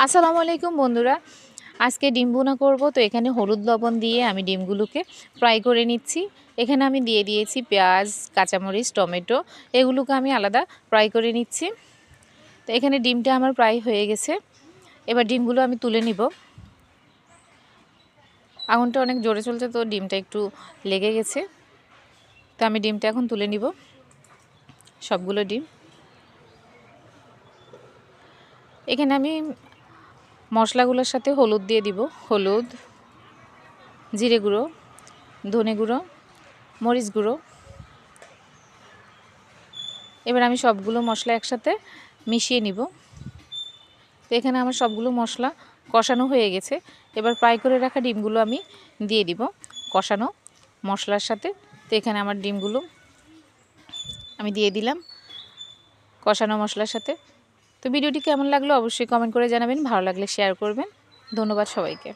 আসসালামু আলাইকুম বন্ধুরা, আজকে ডিম ভুনা করব। তো এখানে হলুদ লবণ দিয়ে আমি ডিমগুলোকে ফ্রাই করে নিচ্ছি। এখানে আমি দিয়ে দিয়েছি পেঁয়াজ, কাঁচামরিচ, টমেটো, এগুলোকে আমি আলাদা ফ্রাই করে নিচ্ছি। তো এখানে ডিমটা আমার ফ্রাই হয়ে গেছে। এবার ডিমগুলো আমি তুলে নিব। আগুনটা অনেক জোরে চলছে, তো ডিমটা একটু লেগে গেছে। তো আমি ডিমটা এখন তুলে নিব, সবগুলো ডিম। এখানে আমি মশলাগুলোর সাথে হলুদ দিয়ে দিব, হলুদ, জিরে গুঁড়ো, ধনে গুঁড়ো, মরিচ গুঁড়ো। এবার আমি সবগুলো মশলা একসাথে মিশিয়ে নিব। তো এখানে আমার সবগুলো মশলা কষানো হয়ে গেছে। এবার ফ্রাই করে রাখা ডিমগুলো আমি দিয়ে দিব কষানো মশলার সাথে। তো এখানে আমার ডিমগুলো আমি দিয়ে দিলাম কষানো মশলার সাথে। তো ভিডিওটি কেমন লাগলো অবশ্যই কমেন্ট করে জানাবেন, ভালো লাগলে শেয়ার করবেন। ধন্যবাদ সবাইকে।